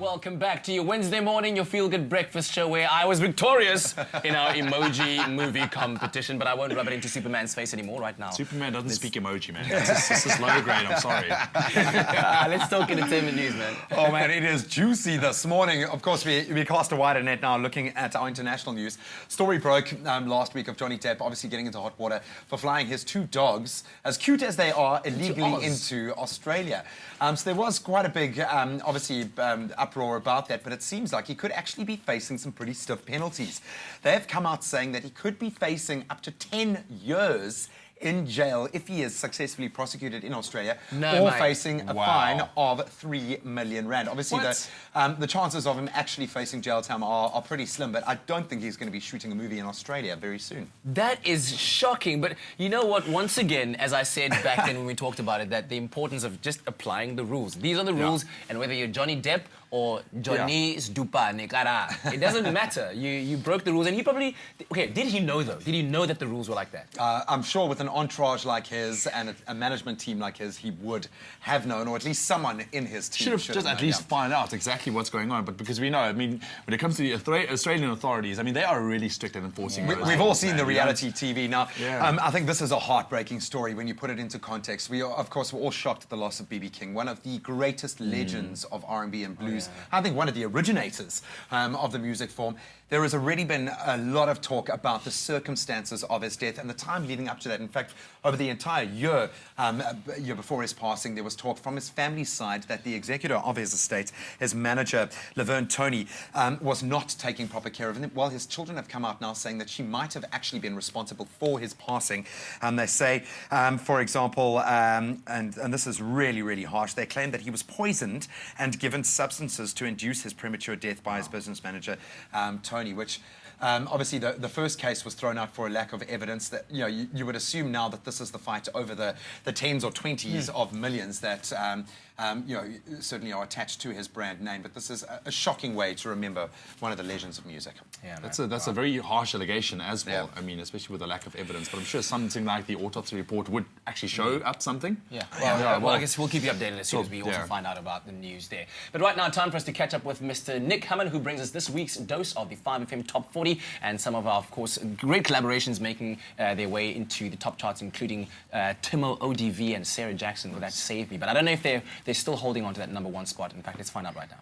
Welcome back to your Wednesday morning, your feel-good breakfast show where I was victorious in our emoji movie competition, but I won't rub it into Superman's face anymore right now. Superman doesn't speak emoji, man. This is low grade, I'm sorry. Let's talk entertainment news, man. Oh, man, it is juicy this morning. Of course, we cast a wider net now looking at our international news. Story broke last week of Johnny Depp obviously getting into hot water for flying his two dogs, as cute as they are, illegally into Australia. So there was quite a big, uproar about that, but it seems like he could actually be facing some pretty stiff penalties. They've come out saying that he could be facing up to 10 years in jail if he is successfully prosecuted in Australia, or facing a fine of 3 million rand. Obviously, the chances of him actually facing jail time are pretty slim, but I don't think he's going to be shooting a movie in Australia very soon. That is shocking, but you know what? Once again, as I said back then when we talked about it, that the importance of just applying the rules. These are the rules, and whether you're Johnny Depp or Johnny Stupa Nekara, it doesn't matter. You broke the rules, and he probably... Okay, did he know, though? Did he know that the rules were like that? I'm sure with an entourage like his and a management team like his, he would have known, or at least someone in his team should have just at least find out exactly what's going on. But because we know, I mean, when it comes to the Australian authorities, I mean, they are really strict at enforcing those We've all laws, seen the reality TV now. Yeah. I think this is a heartbreaking story when you put it into context. We, of course, were all shocked at the loss of B.B. King, one of the greatest legends of R&B and blues. I think one of the originators of the music form. There has already been a lot of talk about the circumstances of his death and the time leading up to that. In fact, over the entire year before his passing, there was talk from his family's side that the executor of his estate, his manager, Laverne Tony, was not taking proper care of him. While his children have come out now saying that she might have actually been responsible for his passing. They say, for example, and this is really, really harsh, they claim that he was poisoned and given substances to induce his premature death by his business manager, Tony, which obviously the first case was thrown out for a lack of evidence. That you would assume now that this is the fight over the tens or 20s of millions that certainly are attached to his brand name. But this is a shocking way to remember one of the legends of music. Yeah, that's a very harsh allegation as well. I mean, especially with the lack of evidence. But I'm sure something like the autopsy report would actually show up something. Well, I guess we'll keep you updated as soon as we also find out about the news there. But right now, time for us to catch up with Mr. Nick Hammond, who brings us this week's dose of the 5FM Top 40 and some of our, of course, great collaborations making their way into the top charts, including Timo ODV and Sarah Jackson with that Save Me. But I don't know if they're still holding on to that #1 spot. In fact, let's find out right now.